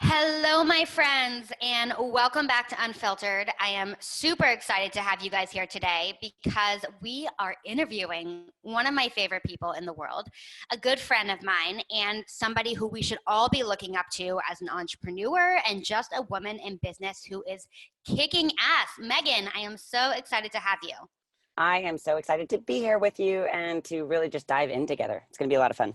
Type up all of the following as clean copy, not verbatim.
Hello, my friends, and welcome back to Unfiltered. I am super excited to have you guys here today because we are interviewing one of my favorite people in the world, a good friend of mine, and somebody who we should all be looking up to as an entrepreneur and just a woman in business who is kicking ass. Meaghan, I am so excited to have you. I am so excited to be here with you and to really just dive in together. It's going to be a lot of fun.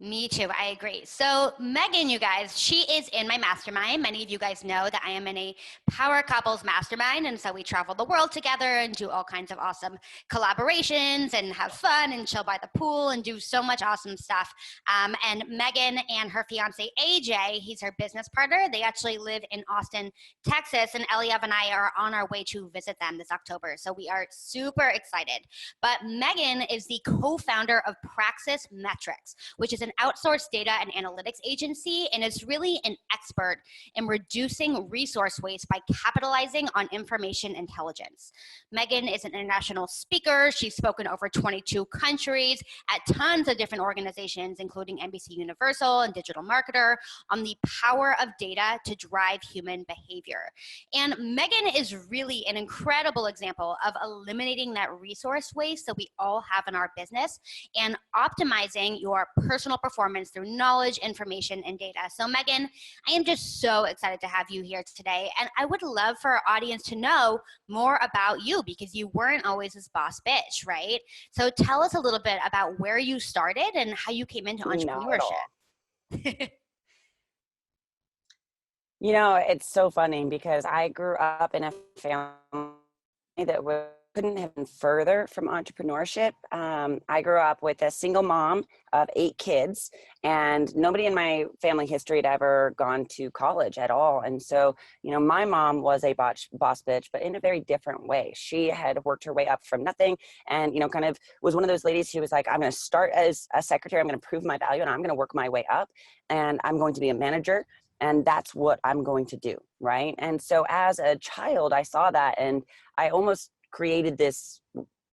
Me too. I agree. So Meaghan, you guys, she is in my mastermind. Many of you guys know that I am in a power couples mastermind. And so we travel the world together and do all kinds of awesome collaborations and have fun and chill by the pool and do so much awesome stuff. And Meaghan and her fiance, AJ, he's her business partner. They actually live in Austin, Texas. And Eliev and I are on our way to visit them this October. So we are super excited. But Meaghan is the co-founder of Praxis Metrics, which is an outsourced data and analytics agency, and is really an expert in reducing resource waste by capitalizing on information intelligence. Meaghan is an international speaker. She's spoken over 22 countries at tons of different organizations, including NBC Universal and Digital Marketer, on the power of data to drive human behavior. And Meaghan is really an incredible example of eliminating that resource waste that we all have in our business and optimizing your personal performance through knowledge, information, and data. So Meaghan, I am just so excited to have you here today. And I would love for our audience to know more about you because you weren't always this boss bitch, right? So tell us a little bit about where you started and how you came into Not at all. entrepreneurship. It's so funny because I grew up in a family that couldn't have been further from entrepreneurship. I grew up with a single mom of 8 kids, and nobody in my family history had ever gone to college at all. And so, my mom was a boss bitch, but in a very different way. She had worked her way up from nothing and, kind of was one of those ladies who was like, I'm going to start as a secretary. I'm going to prove my value and I'm going to work my way up and I'm going to be a manager. And that's what I'm going to do. Right. And so as a child, I saw that and I almost created this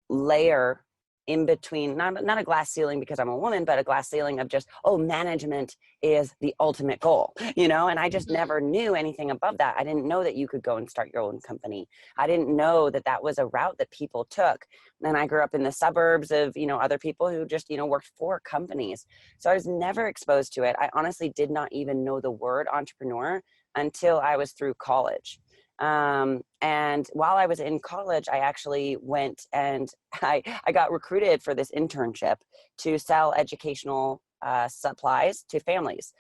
layer in between, not a glass ceiling because I'm a woman, but a glass ceiling of just, management is the ultimate goal, and I just never knew anything above that. I didn't know that you could go and start your own company. I didn't know that that was a route that people took. And I grew up in the suburbs of, other people who just, worked for companies. So I was never exposed to it. I honestly did not even know the word entrepreneur until I was through college. And while I was in college, I actually went and I got recruited for this internship to sell educational supplies to families,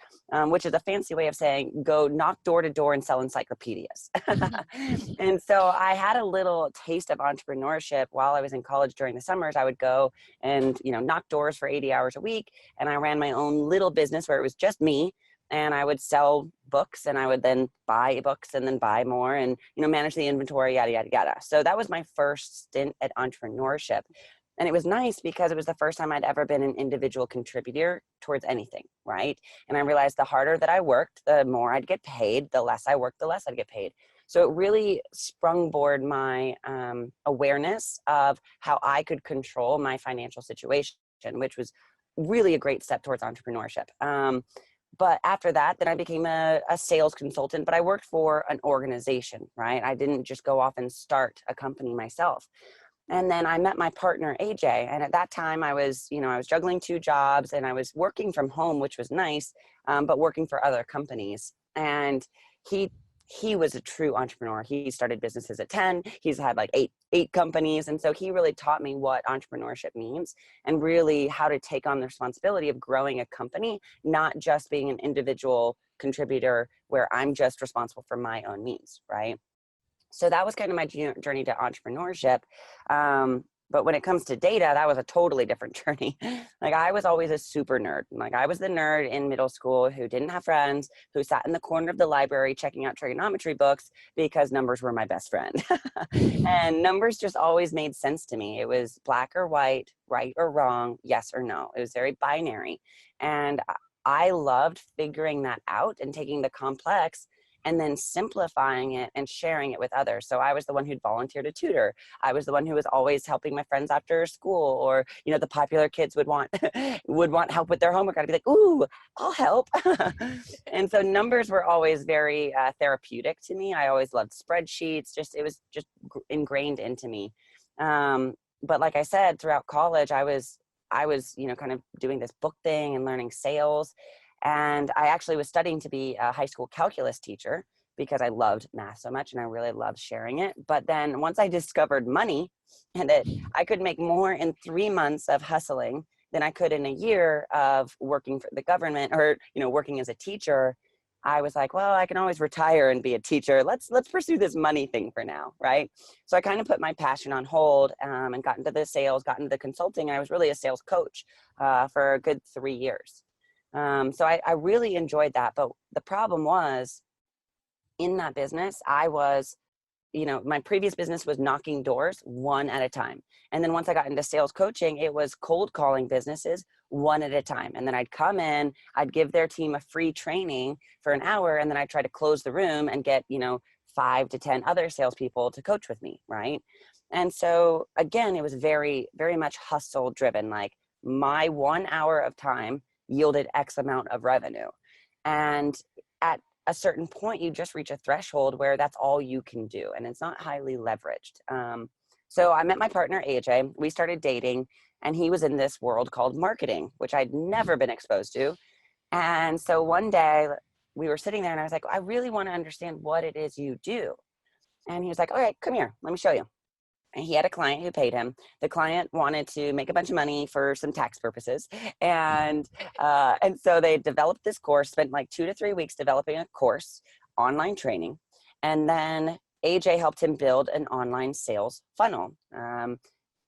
which is a fancy way of saying go knock door to door and sell encyclopedias. And so I had a little taste of entrepreneurship while I was in college. During the summers, I would go and, knock doors for 80 hours a week. And I ran my own little business where it was just me. And I would sell books and I would then buy books and then buy more and, manage the inventory, yada, yada, yada. So that was my first stint at entrepreneurship. And it was nice because it was the first time I'd ever been an individual contributor towards anything, right? And I realized the harder that I worked, the more I'd get paid. The less I worked, the less I'd get paid. So it really sprungboard my awareness of how I could control my financial situation, which was really a great step towards entrepreneurship. But after that, then I became a sales consultant, but I worked for an organization, right? I didn't just go off and start a company myself. And then I met my partner, AJ. And at that time I was juggling 2 jobs and I was working from home, which was nice, but working for other companies. And he was a true entrepreneur. He started businesses at 10. He's had like eight companies. And so he really taught me what entrepreneurship means and really how to take on the responsibility of growing a company, not just being an individual contributor where I'm just responsible for my own needs, right? So that was kind of my journey to entrepreneurship. But when it comes to data, that was a totally different journey. Like I was always a super nerd. Like I was the nerd in middle school who didn't have friends, who sat in the corner of the library checking out trigonometry books because numbers were my best friend. And numbers just always made sense to me. It was black or white, right or wrong, yes or no. It was very binary. And I loved figuring that out and taking the complex and then simplifying it and sharing it with others. So I was the one who'd volunteer to tutor. I was the one who was always helping my friends after school, or, you know, the popular kids would want would want help with their homework. I'd be like, ooh, I'll help. And so numbers were always very therapeutic to me. I always loved spreadsheets. It was just ingrained into me. But like I said, throughout college, I was, you know, kind of doing this book thing and learning sales. And I actually was studying to be a high school calculus teacher because I loved math so much and I really loved sharing it. But then once I discovered money and that I could make more in 3 months of hustling than I could in a year of working for the government, or, you know, working as a teacher, I was like, well, I can always retire and be a teacher. Let's pursue this money thing for now, right? So I kind of put my passion on hold, and got into the sales, got into the consulting, and I was really a sales coach for a good 3 years. So I really enjoyed that. But the problem was, in that business, I was, you know, my previous business was knocking doors one at a time. And then once I got into sales coaching, it was cold calling businesses one at a time. And then I'd come in, I'd give their team a free training for an hour, and then I'd try to close the room and get, you know, 5 to 10 other salespeople to coach with me, right? And so again, it was very, very much hustle driven. Like, my 1 hour of time yielded X amount of revenue. And at a certain point, you just reach a threshold where that's all you can do, and it's not highly leveraged. So I met my partner, AJ. We started dating, and he was in this world called marketing, which I'd never been exposed to. And so one day we were sitting there and I was like, I really want to understand what it is you do. And he was like, all right, come here, let me show you. And he had a client who paid him. The client wanted to make a bunch of money for some tax purposes. And so they developed this course, spent like 2 to 3 weeks developing a course, online training. And then AJ helped him build an online sales funnel.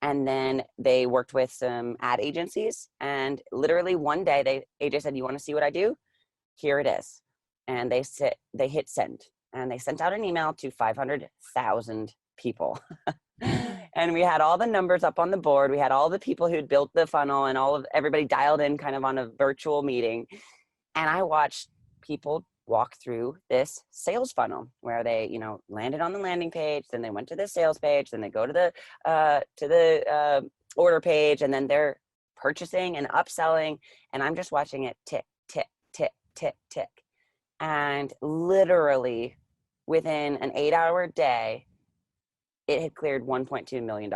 And then they worked with some ad agencies. And literally one day, AJ said, you want to see what I do? Here it is. And they hit send. And they sent out an email to 500,000 people. And we had all the numbers up on the board. We had all the people who'd built the funnel, and everybody dialed in kind of on a virtual meeting. And I watched people walk through this sales funnel where they, you know, landed on the landing page, then they went to the sales page, then they go to the order page, and then they're purchasing and upselling. And I'm just watching it tick, tick, tick, tick, tick. And literally within an 8-hour day, it had cleared $1.2 million.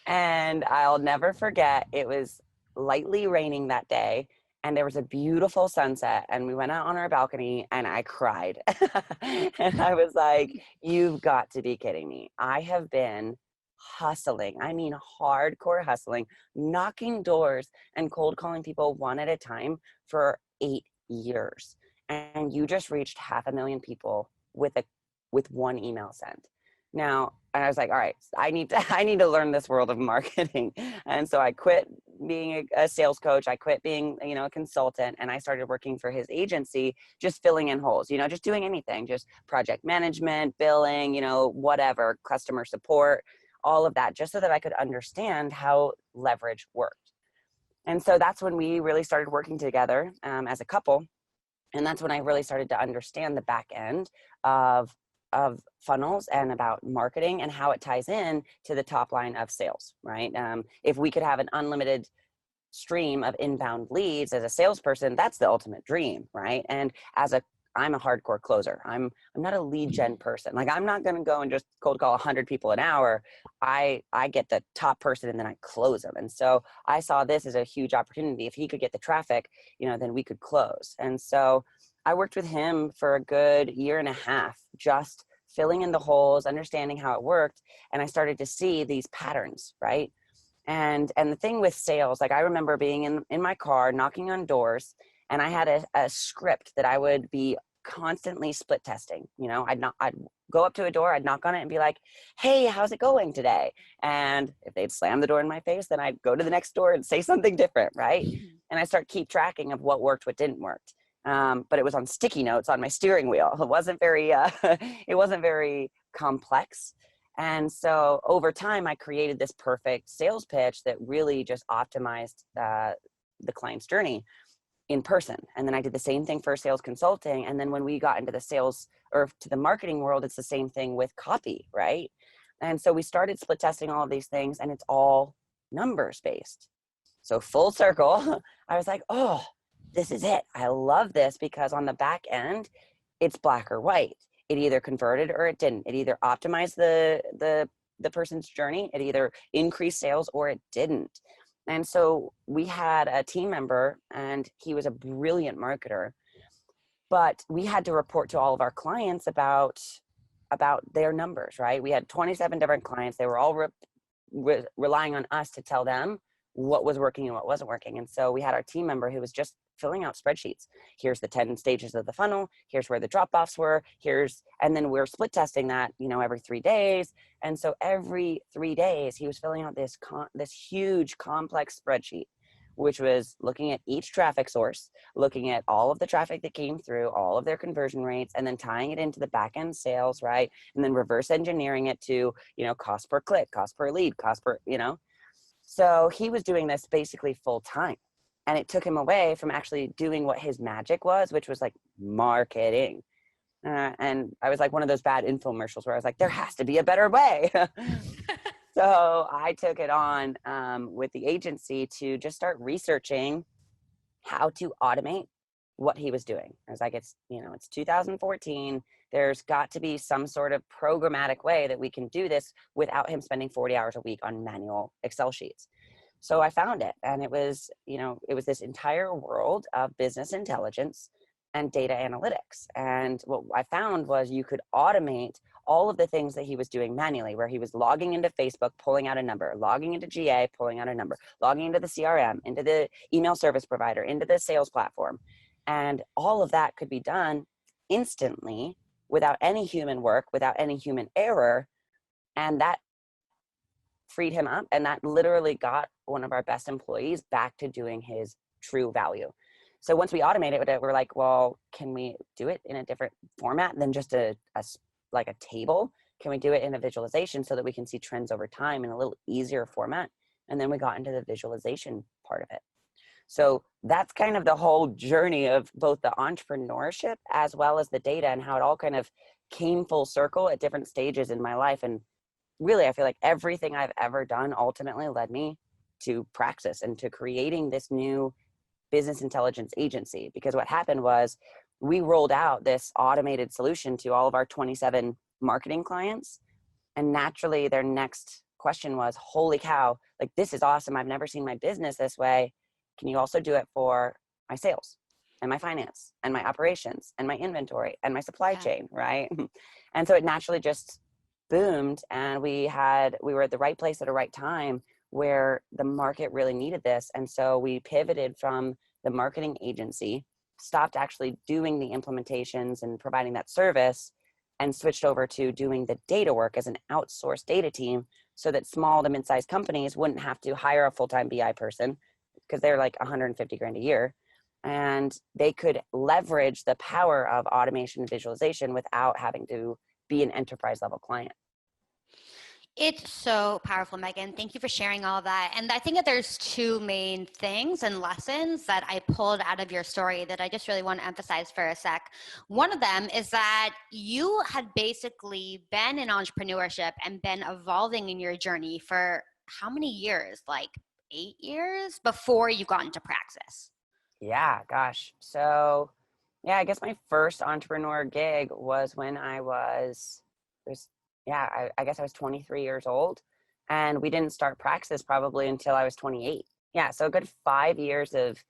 And I'll never forget, it was lightly raining that day, and there was a beautiful sunset, and we went out on our balcony and I cried. And I was like, you've got to be kidding me. I have been hustling, I mean hardcore hustling, knocking doors and cold calling people one at a time for 8 years. And you just reached 500,000 people with one email sent. Now, and I was like, all right, I need to learn this world of marketing. And so I quit being a sales coach. I quit being, you know, a consultant, and I started working for his agency, just filling in holes, you know, just doing anything, just project management, billing, you know, whatever, customer support, all of that, just so that I could understand how leverage worked. And so that's when we really started working together as a couple. And that's when I really started to understand the back end of funnels and about marketing and how it ties in to the top line of sales, right? If we could have an unlimited stream of inbound leads as a salesperson, that's the ultimate dream, right? And I'm a hardcore closer. I'm not a lead gen person. Like, I'm not going to go and just cold call 100 people an hour. I get the top person and then I close them. And so I saw this as a huge opportunity. If he could get the traffic, you know, then we could close. And so I worked with him for a good 1.5 years, just filling in the holes, understanding how it worked. And I started to see these patterns, right? And the thing with sales, like, I remember being in my car, knocking on doors, and I had a script that I would be constantly split testing. You know, I'd go up to a door, I'd knock on it and be like, hey, how's it going today? And if they'd slam the door in my face, then I'd go to the next door and say something different, right? And I start keep tracking of what worked, what didn't work. But it was on sticky notes on my steering wheel. It wasn't very complex. And so over time, I created this perfect sales pitch that really just optimized the client's journey. in person. And then I did the same thing for sales consulting. And then when we got into the sales or to the marketing world, it's the same thing with copy, right? And so we started split testing all of these things, and it's all numbers based. So full circle, I was like, oh, this is it. I love this, because on the back end, it's black or white. It either converted or it didn't. It either optimized the person's journey, it either increased sales or it didn't. And so we had a team member, and he was a brilliant marketer, but we had to report to all of our clients about their numbers, right? We had 27 different clients. They were all relying on us to tell them what was working and what wasn't working. And so we had our team member who was just filling out spreadsheets. Here's the 10 stages of the funnel. Here's where the drop-offs were. And then we're split testing that, every 3 days. And so every 3 days he was filling out this huge complex spreadsheet, which was looking at each traffic source, looking at all of the traffic that came through, all of their conversion rates, and then tying it into the back end sales, right? And then reverse engineering it to, cost per click, cost per lead, cost per, So he was doing this basically full time. And it took him away from actually doing what his magic was, which was like marketing. And I was like one of those bad infomercials where I was like, there has to be a better way. So I took it on with the agency to just start researching how to automate what he was doing. I was like, it's 2014. There's got to be some sort of programmatic way that we can do this without him spending 40 hours a week on manual Excel sheets. So I found it, and it was this entire world of business intelligence and data analytics. And what I found was you could automate all of the things that he was doing manually, where he was logging into Facebook, pulling out a number, logging into GA, pulling out a number, logging into the CRM, into the email service provider, into the sales platform. And all of that could be done instantly without any human work, without any human error. And that freed him up. And that literally got one of our best employees back to doing his true value. So once we automated it, we're like, well, can we do it in a different format than just like a table? Can we do it in a visualization so that we can see trends over time in a little easier format? And then we got into the visualization part of it. So that's kind of the whole journey of both the entrepreneurship as well as the data, and how it all kind of came full circle at different stages in my life. And really, I feel like everything I've ever done ultimately led me to Praxis and to creating this new business intelligence agency. Because what happened was we rolled out this automated solution to all of our 27 marketing clients. And naturally, their next question was, holy cow, like, this is awesome. I've never seen my business this way. Can you also do it for my sales and my finance and my operations and my inventory and my supply chain, right? And so it naturally just boomed, and we were at the right place at the right time where the market really needed this. And so we pivoted from the marketing agency, stopped actually doing the implementations and providing that service, and switched over to doing the data work as an outsourced data team, so that small to mid-sized companies wouldn't have to hire a full-time BI person, because they're like 150 grand a year, and they could leverage the power of automation and visualization without having to be an enterprise level client. It's so powerful, Meaghan. Thank you for sharing all of that. And I think that there's two main things and lessons that I pulled out of your story that I just really want to emphasize for a sec. One of them is that you had basically been in entrepreneurship and been evolving in your journey for how many years? Like 8 years before you got into Praxis. Yeah, gosh. So yeah, I guess my first entrepreneur gig was when I guess I was 23 years old, and we didn't start Praxis probably until I was 28. Yeah. So a good 5 years of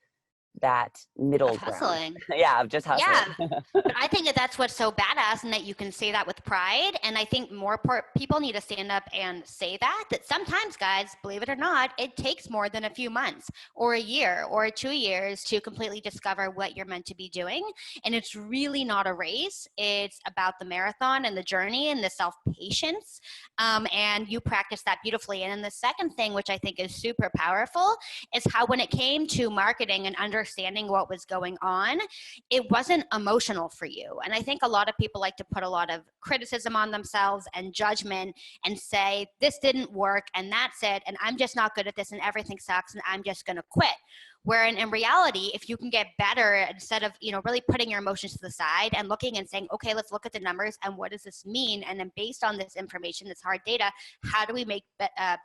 that middle hustling. ground. Yeah, of just hustling. Yeah, but I think that that's what's so badass, and that you can say that with pride. And I think more people need to stand up and say that sometimes, guys, believe it or not, it takes more than a few months or a year or 2 years to completely discover what you're meant to be doing. And it's really not a race. It's about the marathon and the journey and the self-patience. And you practice that beautifully. And then the second thing, which I think is super powerful, is how when it came to marketing and understanding what was going on, it wasn't emotional for you. And I think a lot of people like to put a lot of criticism on themselves and judgment and say, this didn't work and that's it, and I'm just not good at this and everything sucks and I'm just going to quit. Where in reality, if you can get better, instead of, really putting your emotions to the side and looking and saying, okay, let's look at the numbers and what does this mean? And then based on this information, this hard data, how do we make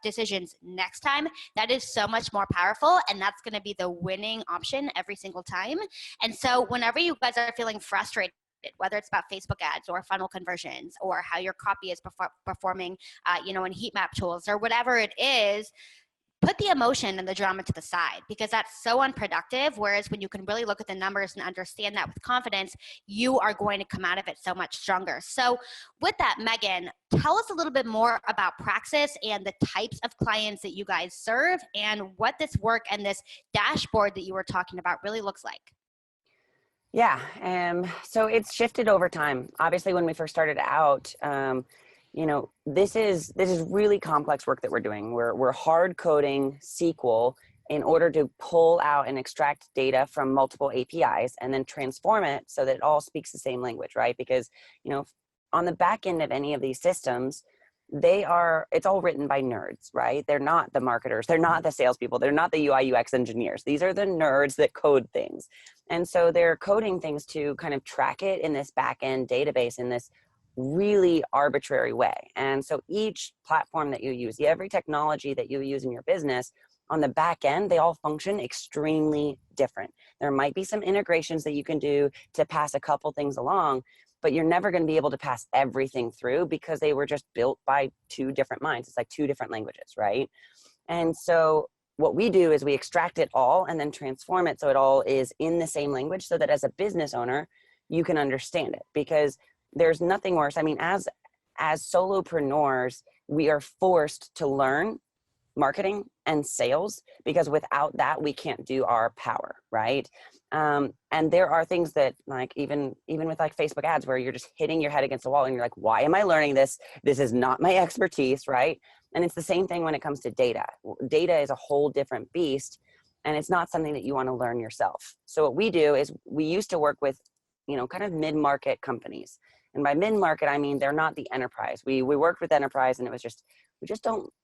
decisions next time? That is so much more powerful, and that's going to be the winning option every single time. And so whenever you guys are feeling frustrated, whether it's about Facebook ads or funnel conversions or how your copy is performing, in heat map tools or whatever it is, put the emotion and the drama to the side, because that's so unproductive. Whereas when you can really look at the numbers and understand that with confidence, you are going to come out of it so much stronger. So with that, Meaghan, tell us a little bit more about Praxis and the types of clients that you guys serve and what this work and this dashboard that you were talking about really looks like. Yeah, so it's shifted over time. Obviously, when we first started out, this is really complex work that we're doing. We're hard coding SQL in order to pull out and extract data from multiple APIs and then transform it so that it all speaks the same language, right? Because, on the back end of any of these systems, it's all written by nerds, right? They're not the marketers. They're not the salespeople. They're not the UI UX engineers. These are the nerds that code things. And so they're coding things to kind of track it in this back end database in this really arbitrary way. And so each platform that you use, every technology that you use in your business, on the back end, they all function extremely different. There might be some integrations that you can do to pass a couple things along, but you're never going to be able to pass everything through because they were just built by two different minds. It's like two different languages, right? And so what we do is we extract it all and then transform it so it all is in the same language so that as a business owner, you can understand it. Because there's nothing worse. I mean, as solopreneurs, we are forced to learn marketing and sales, because without that, we can't do our power, right? And there are things that, like, even with like Facebook ads, where you're just hitting your head against the wall and you're like, why am I learning this? This is not my expertise, right? And it's the same thing when it comes to data. Data is a whole different beast, and it's not something that you want to learn yourself. So what we do is we used to work with, kind of mid-market companies. And by mid-market, I mean, they're not the enterprise. We worked with enterprise, and it was just,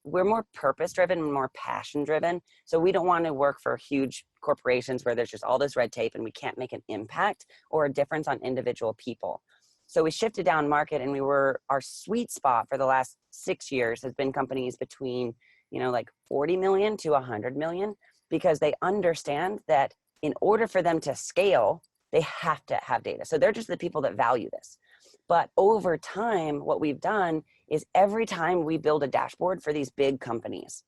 we're more purpose-driven and more passion-driven. So we don't want to work for huge corporations where there's just all this red tape and we can't make an impact or a difference on individual people. So we shifted down market, and our sweet spot for the last 6 years has been companies between, like 40 million to 100 million, because they understand that in order for them to scale, they have to have data. So they're just the people that value this. But over time, what we've done is every time we build a dashboard for these big companies,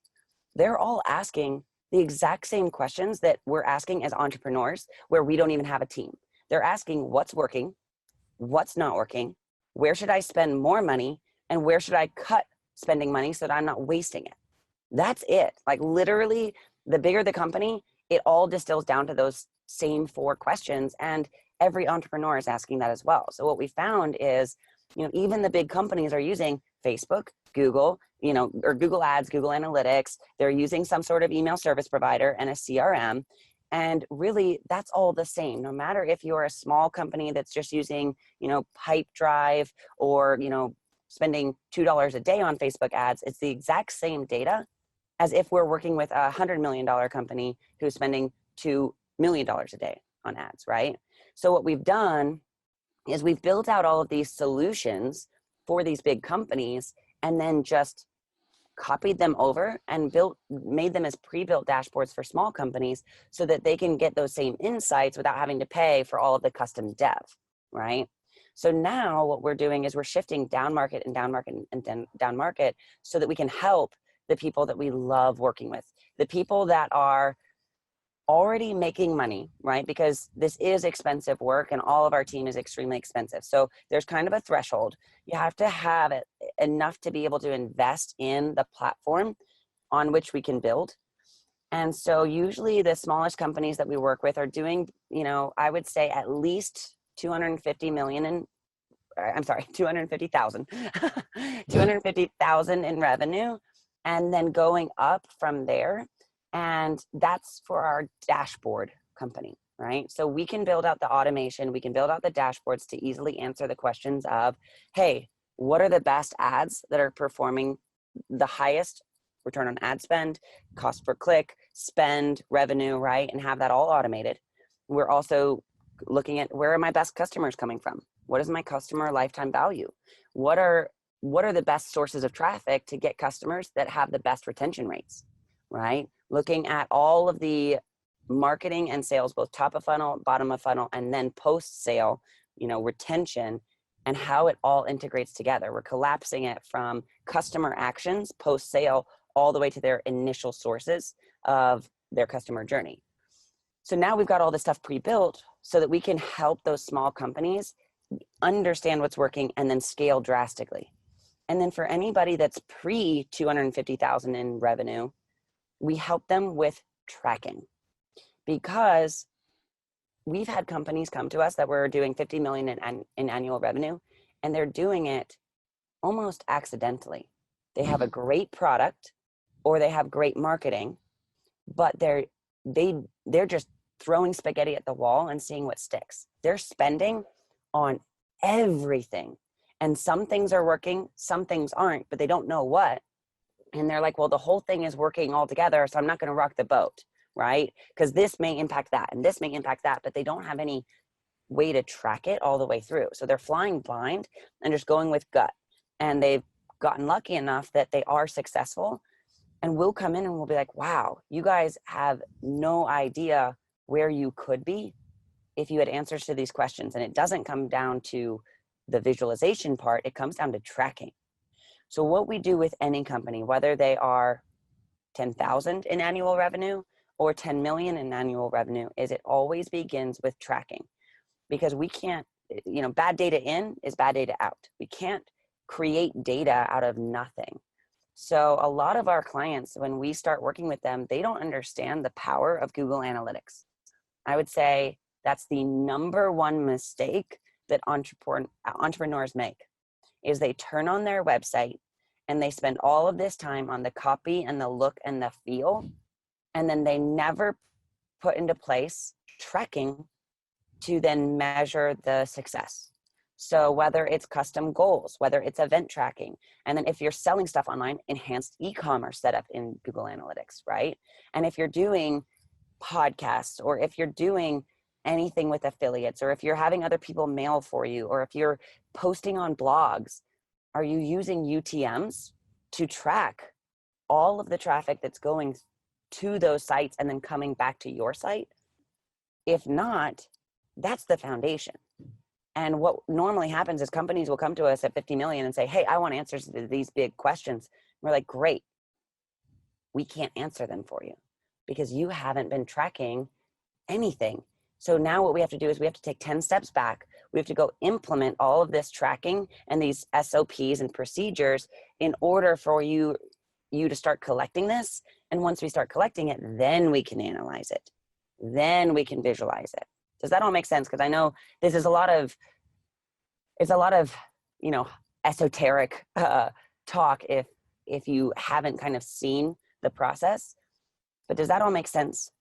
they're all asking the exact same questions that we're asking as entrepreneurs, where we don't even have a team. They're asking what's working, what's not working, where should I spend more money, and where should I cut spending money so that I'm not wasting it. That's it. Like, literally, the bigger the company, it all distills down to those same 4 questions. And every entrepreneur is asking that as well. So what we found is, even the big companies are using Facebook, Google, or Google Ads, Google Analytics. They're using some sort of email service provider and a CRM. And really, that's all the same. No matter if you're a small company that's just using, Pipedrive, or, spending $2 a day on Facebook ads, it's the exact same data as if we're working with $100 million company who's spending $2 million a day on ads, right? So what we've done is we've built out all of these solutions for these big companies, and then just copied them over and made them as pre-built dashboards for small companies so that they can get those same insights without having to pay for all of the custom dev, right? So now what we're doing is we're shifting down market and down market and then down market so that we can help the people that we love working with, the people that are already making money, right? Because this is expensive work, and all of our team is extremely expensive. So there's kind of a threshold. You have to have it enough to be able to invest in the platform on which we can build. And so usually the smallest companies that we work with are doing, I would say at least 250 million in, I'm sorry, 250,000, 250,000 in revenue, and then going up from there. And that's for our dashboard company, right? So we can build out the automation, we can build out the dashboards to easily answer the questions of, hey, what are the best ads that are performing the highest return on ad spend, cost per click, spend, revenue, right? And have that all automated. We're also looking at, where are my best customers coming from? What is my customer lifetime value? What are the best sources of traffic to get customers that have the best retention rates, right? Looking at all of the marketing and sales, both top of funnel, bottom of funnel, and then post sale, retention, and how it all integrates together. We're collapsing it from customer actions post sale all the way to their initial sources of their customer journey. So now we've got all this stuff pre-built so that we can help those small companies understand what's working and then scale drastically. And then for anybody that's pre 250,000 in revenue, we help them with tracking, because we've had companies come to us that were doing 50 million in annual revenue, and they're doing it almost accidentally. They have a great product or they have great marketing, but they're just throwing spaghetti at the wall and seeing what sticks. They're spending on everything, and some things are working, some things aren't, but they don't know what. And they're like, well, the whole thing is working all together, so I'm not going to rock the boat, right? Because this may impact that and this may impact that, but they don't have any way to track it all the way through. So they're flying blind and just going with gut. And they've gotten lucky enough that they are successful, and we'll come in and we'll be like, wow, you guys have no idea where you could be if you had answers to these questions. And it doesn't come down to the visualization part, it comes down to tracking. So what we do with any company, whether they are 10,000 in annual revenue or 10 million in annual revenue, is it always begins with tracking. Because we can't, bad data in is bad data out. We can't create data out of nothing. So a lot of our clients, when we start working with them, they don't understand the power of Google Analytics. I would say that's the number one mistake that entrepreneurs make, is they turn on their website and they spend all of this time on the copy and the look and the feel, and then they never put into place tracking to then measure the success. So whether it's custom goals, whether it's event tracking, and then if you're selling stuff online, enhanced e-commerce setup in Google Analytics, right? And if you're doing podcasts, or if you're doing anything with affiliates, or if you're having other people mail for you, or if you're posting on blogs, are you using UTMs to track all of the traffic that's going to those sites and then coming back to your site? If not, that's the foundation. And what normally happens is companies will come to us at 50 million and say, hey, I want answers to these big questions. We're like, great. We can't answer them for you because you haven't been tracking anything. So now what we have to do is we have to take 10 steps back. We have to go implement all of this tracking and these SOPs and procedures in order for you to start collecting this. And once we start collecting it, then we can analyze it. Then we can visualize it. Does that all make sense? Because I know this is a lot of esoteric talk if you haven't kind of seen the process. But does that all make sense?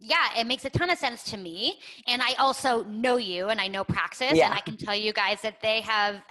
Yeah, it makes a ton of sense to me. And I also know you, and I know Praxis, Yeah. and I can tell you guys that they have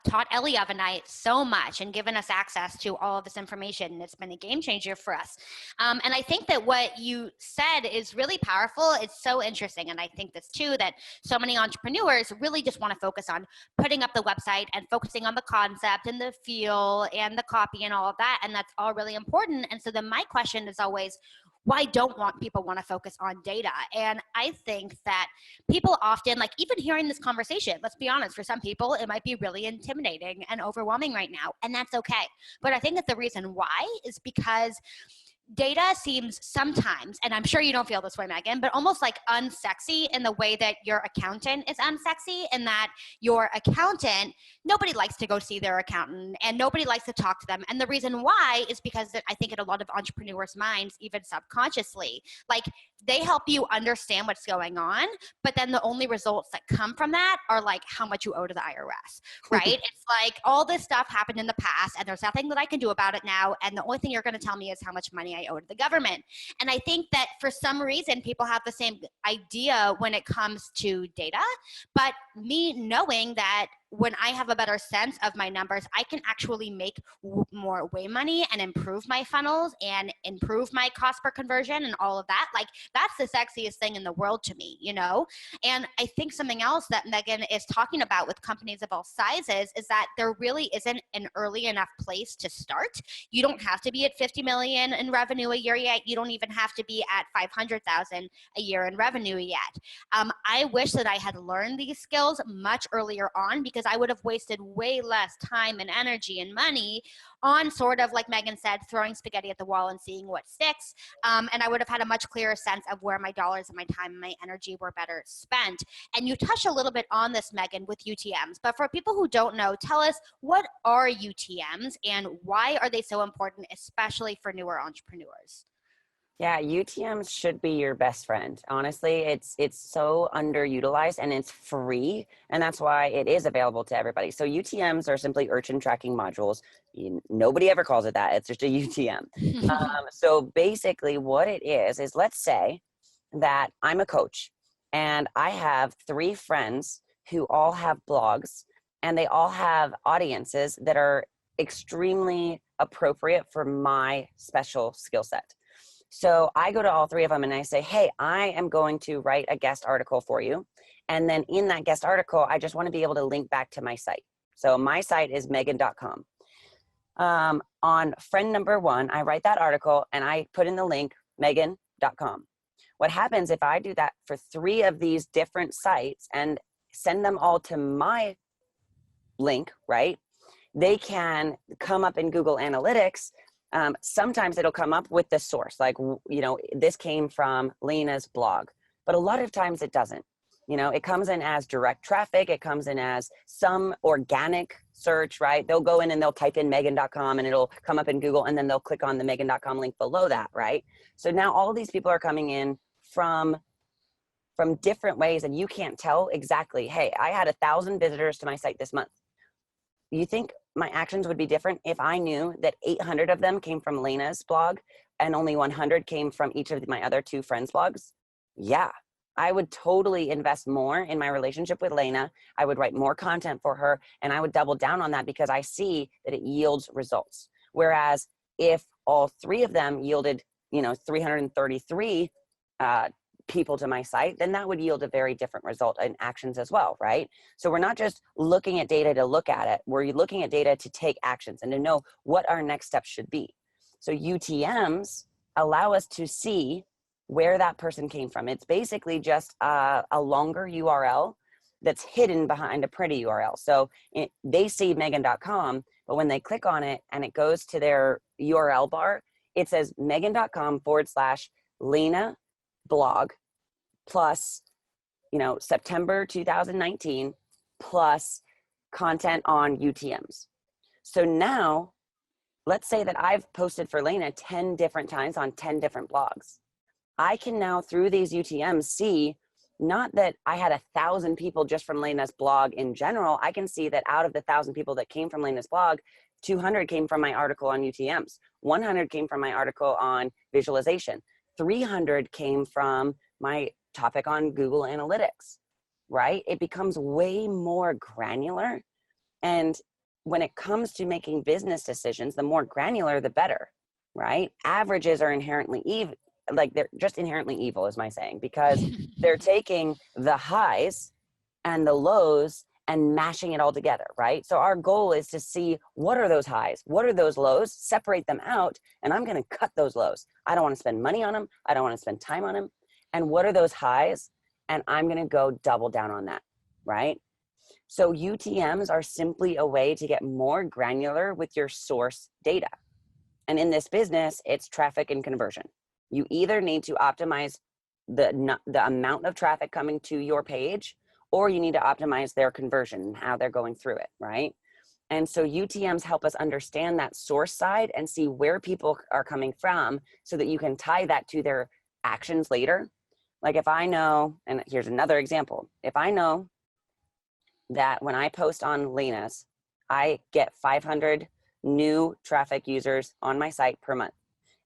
taught Eliav and I so much and given us access to all of this information. And it's been a game changer for us. And I think that what you said is really powerful. It's so interesting. And I think this too, that so many entrepreneurs really just want to focus on putting up the website and focusing on the concept and the feel and the copy and all of that. And that's all really important. And so then my question is always, why don't people want to focus on data? And I think that people often, like even hearing this conversation, let's be honest, for some people, it might be really intimidating and overwhelming right now, and that's okay. But I think that the reason why is because data seems sometimes, and I'm sure you don't feel this way, Meaghan, but almost like unsexy in the way that your accountant is unsexy, in that your accountant, nobody likes to go see their accountant and nobody likes to talk to them. And the reason why is because I think in a lot of entrepreneurs' minds, even subconsciously, like they help you understand what's going on, but then the only results that come from that are like how much you owe to the IRS, right? It's like all this stuff happened in the past and there's nothing that I can do about it now. And the only thing you're going to tell me is how much money I owe to the government. And I think that for some reason, people have the same idea when it comes to data, but me knowing that when I have a better sense of my numbers, I can actually make more way money and improve my funnels and improve my cost per conversion and all of that. Like, that's the sexiest thing in the world to me, you know? And I think something else that Meaghan is talking about with companies of all sizes is that there really isn't an early enough place to start. You don't have to be at 50 million in revenue a year yet. You don't even have to be at 500,000 a year in revenue yet. I wish that I had learned these skills much earlier on, because I would have wasted way less time and energy and money on, sort of like Meaghan said, throwing spaghetti at the wall and seeing what sticks. And I would have had a much clearer sense of where my dollars and my time and my energy were better spent. And you touched a little bit on this, Meaghan, with UTMs. But for people who don't know, tell us, what are UTMs and why are they so important, especially for newer entrepreneurs? Yeah, UTMs should be your best friend. Honestly, it's so underutilized and it's free, and that's why it is available to everybody. So UTMs are simply urchin tracking modules. Nobody ever calls it that. It's just a UTM. So basically what it is let's say that I'm a coach and I have 3 friends who all have blogs and they all have audiences that are extremely appropriate for my special skill set. So I go to all 3 of them and I say, hey, I am going to write a guest article for you. And then in that guest article, I just want to be able to link back to my site. So my site is Meaghan.com. On friend number 1, I write that article and I put in the link Meaghan.com. What happens if I do that for 3 of these different sites and send them all to my link, right? They can come up in Google Analytics. Sometimes it'll come up with the source, like, this came from Lena's blog, but a lot of times it doesn't. It comes in as direct traffic. It comes in as some organic search, right? They'll go in and they'll type in Meaghan.com and it'll come up in Google, and then they'll click on the Meaghan.com link below that, right? So now all these people are coming in from different ways, and you can't tell exactly, hey, I had 1,000 visitors to my site this month. You think my actions would be different if I knew that 800 of them came from Lena's blog and only 100 came from each of my other 2 friends' blogs? Yeah, I would totally invest more in my relationship with Lena. I would write more content for her, and I would double down on that because I see that it yields results. Whereas if all 3 of them yielded, 333 people to my site, then that would yield a very different result in actions as well, right? So we're not just looking at data to look at it. We're looking at data to take actions and to know what our next steps should be. So UTMs allow us to see where that person came from. It's basically just a longer URL that's hidden behind a pretty URL. So they see Meaghan.com, but when they click on it and it goes to their URL bar, it says Meaghan.com/Lena blog plus, September 2019 plus content on UTMs. So now let's say that I've posted for Lena 10 different times on 10 different blogs. I can now, through these UTMs, see not that I had 1,000 people just from Lena's blog in general. I can see that out of the 1,000 people that came from Lena's blog, 200 came from my article on UTMs. 100 came from my article on visualization. 300 came from my topic on Google Analytics, right? It becomes way more granular. And when it comes to making business decisions, the more granular, the better, right? Averages are inherently evil. Like, they're just inherently evil, is my saying, because they're taking the highs and the lows and mashing it all together, right? So our goal is to see, what are those highs? What are those lows? Separate them out, and I'm going to cut those lows. I don't want to spend money on them. I don't want to spend time on them. And what are those highs? And I'm going to go double down on that, right? So UTMs are simply a way to get more granular with your source data. And in this business, it's traffic and conversion. You either need to optimize the amount of traffic coming to your page, or you need to optimize their conversion and how they're going through it, right? And so UTMs help us understand that source side and see where people are coming from so that you can tie that to their actions later. Like, if I know, and here's another example, if I know that when I post on Lena's, I get 500 new traffic users on my site per month.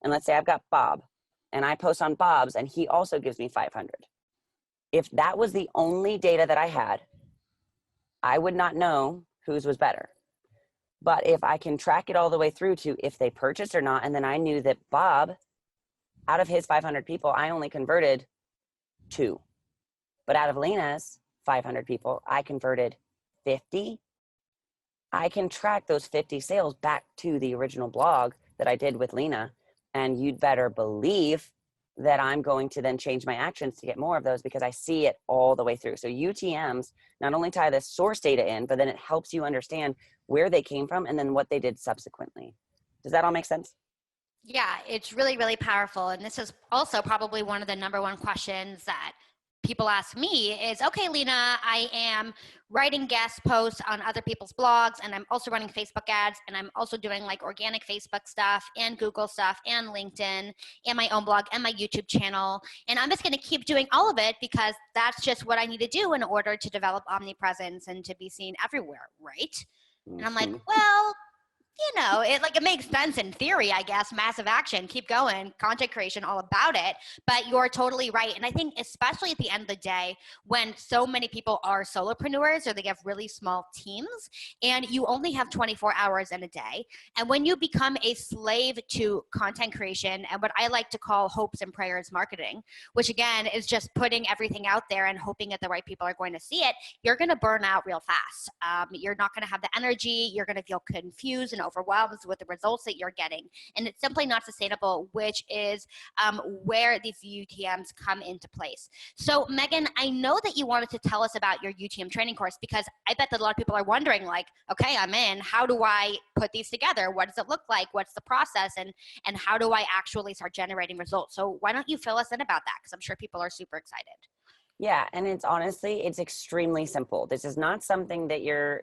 And let's say I've got Bob, and I post on Bob's and he also gives me 500. If that was the only data that I had, I would not know whose was better. But if I can track it all the way through to if they purchased or not, and then I knew that Bob, out of his 500 people, I only converted 2. But out of Lena's 500 people, I converted 50. I can track those 50 sales back to the original blog that I did with Lena. And you'd better believe that I'm going to then change my actions to get more of those because I see it all the way through. So UTMs not only tie the source data in, but then it helps you understand where they came from and then what they did subsequently. Does that all make sense? Yeah, it's really, really powerful. And this is also probably one of the number one questions that people ask me is, okay, Lena, I am writing guest posts on other people's blogs, and I'm also running Facebook ads, and I'm also doing like organic Facebook stuff and Google stuff and LinkedIn and my own blog and my YouTube channel. And I'm just going to keep doing all of it because that's just what I need to do in order to develop omnipresence and to be seen everywhere, right? And I'm like, well, you know, it makes sense in theory, I guess. Massive action, keep going, content creation, all about it. But you're totally right. And I think especially at the end of the day, when so many people are solopreneurs or they have really small teams and you only have 24 hours in a day. And when you become a slave to content creation and what I like to call hopes and prayers marketing, which again is just putting everything out there and hoping that the right people are going to see it, you're going to burn out real fast. You're not going to have the energy. You're going to feel confused and overwhelmed with the results that you're getting. And it's simply not sustainable, which is where these UTMs come into place. So Meaghan, I know that you wanted to tell us about your UTM training course because I bet that a lot of people are wondering like, okay, I'm in, how do I put these together? What does it look like? What's the process? And how do I actually start generating results? So why don't you fill us in about that? Because I'm sure people are super excited. Yeah, and it's honestly, it's extremely simple. This is not something that you're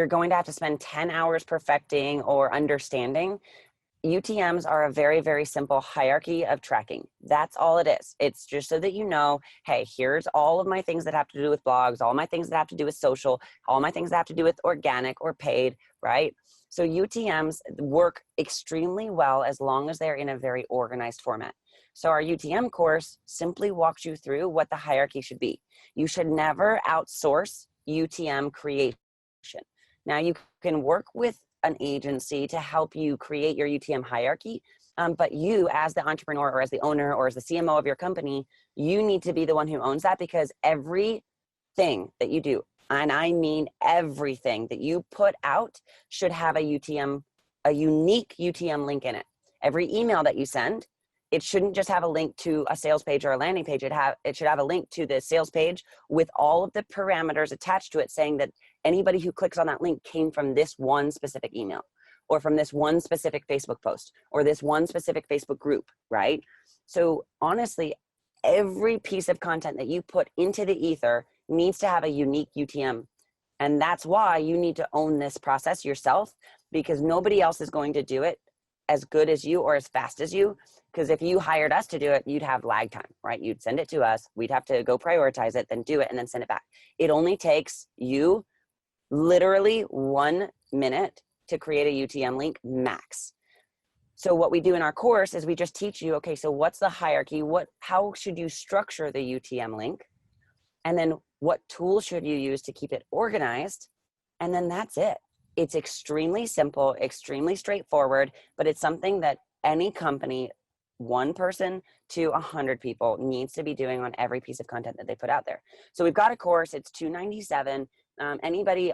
going to have to spend 10 hours perfecting or understanding. UTMs are a very, very simple hierarchy of tracking. That's all it is. It's just so that you know, hey, here's all of my things that have to do with blogs, all my things that have to do with social, all my things that have to do with organic or paid, right? So UTMs work extremely well as long as they're in a very organized format. So our UTM course simply walks you through what the hierarchy should be. You should never outsource UTM creation. Now you can work with an agency to help you create your UTM hierarchy. But you as the entrepreneur or as the owner or as the CMO of your company, you need to be the one who owns that because everything that you do, and I mean everything that you put out should have a unique UTM link in it. Every email that you send, it shouldn't just have a link to a sales page or a landing page. It should have a link to the sales page with all of the parameters attached to it saying that anybody who clicks on that link came from this one specific email or from this one specific Facebook post or this one specific Facebook group, right? So honestly, every piece of content that you put into the ether needs to have a unique UTM. And that's why you need to own this process yourself because nobody else is going to do it as good as you or as fast as you. Because if you hired us to do it, you'd have lag time, right? You'd send it to us. We'd have to go prioritize it, then do it, and then send it back. It only takes you literally 1 minute to create a UTM link max. So what we do in our course is we just teach you, okay, so what's the hierarchy? How should you structure the UTM link? And then what tools should you use to keep it organized? And then that's it. It's extremely simple, extremely straightforward, but it's something that any company, 1 person to 100 people needs to be doing on every piece of content that they put out there. So we've got a course, it's $297. Anybody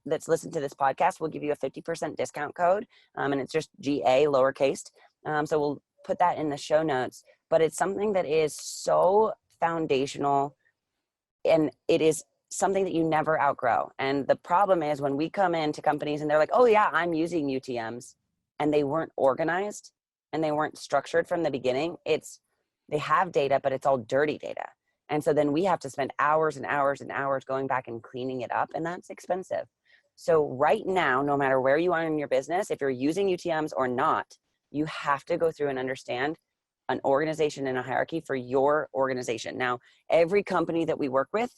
that's listened to this podcast will give you a 50% discount code, and it's just GA lowercase. So we'll put that in the show notes, but it's something that is so foundational and it is something that you never outgrow. And the problem is when we come into companies and they're like, oh yeah, I'm using UTMs, and they weren't organized and they weren't structured from the beginning. They have data, but it's all dirty data. And so then we have to spend hours and hours and hours going back and cleaning it up, and that's expensive. So right now, no matter where you are in your business, if you're using UTMs or not, you have to go through and understand an organization and a hierarchy for your organization. Now, every company that we work with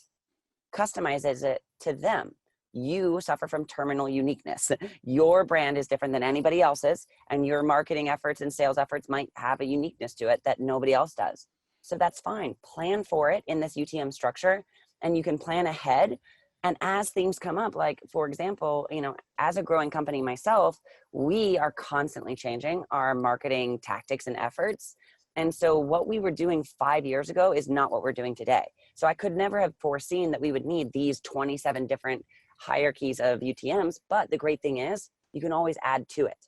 customizes it to them. You suffer from terminal uniqueness. Your brand is different than anybody else's, and your marketing efforts and sales efforts might have a uniqueness to it that nobody else does. So that's fine. Plan for it in this UTM structure, and you can plan ahead. And as things come up, like for example, as a growing company myself, we are constantly changing our marketing tactics and efforts. And so what we were doing 5 years ago is not what we're doing today. So I could never have foreseen that we would need these 27 different hierarchies of UTMs. But the great thing is you can always add to it.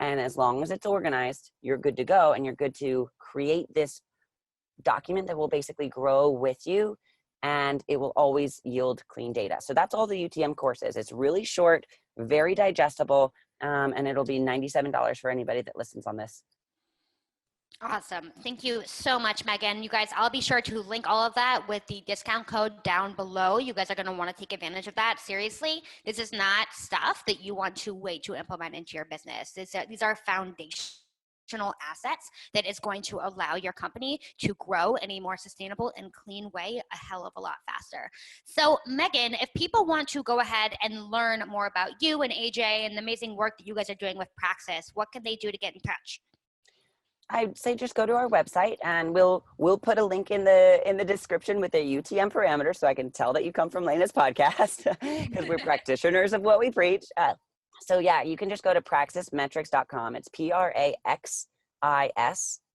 And as long as it's organized, you're good to go, and you're good to create this document that will basically grow with you, and it will always yield clean data. So that's all the UTM course is. It's really short, very digestible, and it'll be $97 for anybody that listens on this. Awesome. Thank you so much, Meaghan. You guys, I'll be sure to link all of that with the discount code down below. You guys are going to want to take advantage of that. Seriously, this is not stuff that you want to wait to implement into your business. These are foundational assets that is going to allow your company to grow in a more sustainable and clean way a hell of a lot faster. So Meaghan, if people want to go ahead and learn more about you and AJ and the amazing work that you guys are doing with Praxis, what can they do to get in touch? I'd say just go to our website, and we'll put a link in the description with a UTM parameter, so I can tell that you come from Lena's podcast, because we're practitioners of what we preach. So yeah, you can just go to praxismetrics.com. It's PRAXIS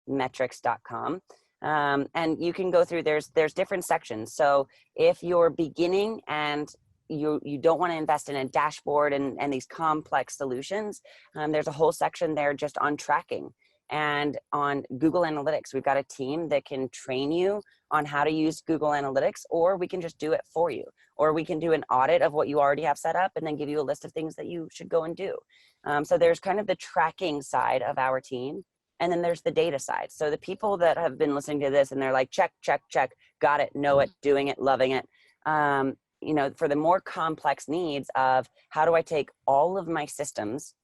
metrics.com. And you can go through, there's different sections. So if you're beginning and you don't want to invest in a dashboard and these complex solutions, there's a whole section there just on tracking. And on Google Analytics, we've got a team that can train you on how to use Google Analytics, or we can just do it for you. Or we can do an audit of what you already have set up and then give you a list of things that you should go and do. So there's kind of the tracking side of our team. And then there's the data side. So the people that have been listening to this and they're like, check, check, check, got it, know it, doing it, loving it. For the more complex needs of how do I take all of my systems,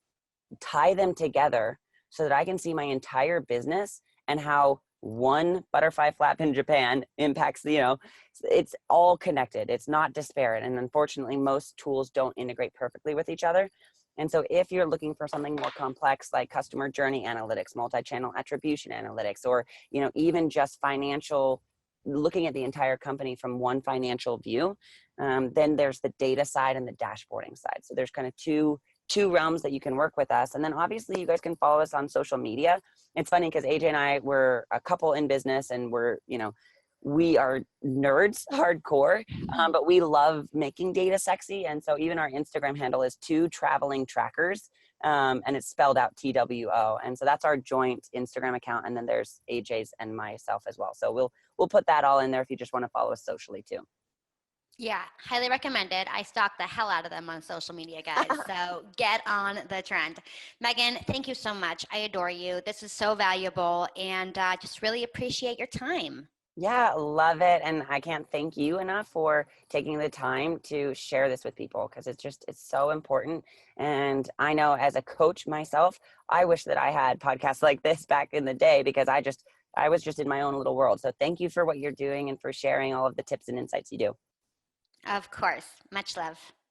tie them together, so that I can see my entire business and how one butterfly flap in Japan impacts, it's all connected. It's not disparate. And unfortunately, most tools don't integrate perfectly with each other. And so if you're looking for something more complex, like customer journey analytics, multi-channel attribution analytics, or, even just financial, looking at the entire company from one financial view, then there's the data side and the dashboarding side. So there's kind of two realms that you can work with us. And then obviously you guys can follow us on social media. It's funny because AJ and I were a couple in business, and we are nerds hardcore, but we love making data sexy. And so even our Instagram handle is 2 Traveling Trackers, and it's spelled out TWO. And so that's our joint Instagram account. And then there's AJ's and myself as well. So we'll put that all in there if you just want to follow us socially too. Yeah, highly recommended. I stalk the hell out of them on social media, guys. So get on the trend. Meaghan, thank you so much. I adore you. This is so valuable, and just really appreciate your time. Yeah, love it. And I can't thank you enough for taking the time to share this with people, because it's so important. And I know as a coach myself, I wish that I had podcasts like this back in the day, because I was just in my own little world. So thank you for what you're doing and for sharing all of the tips and insights you do. Of course. Much love.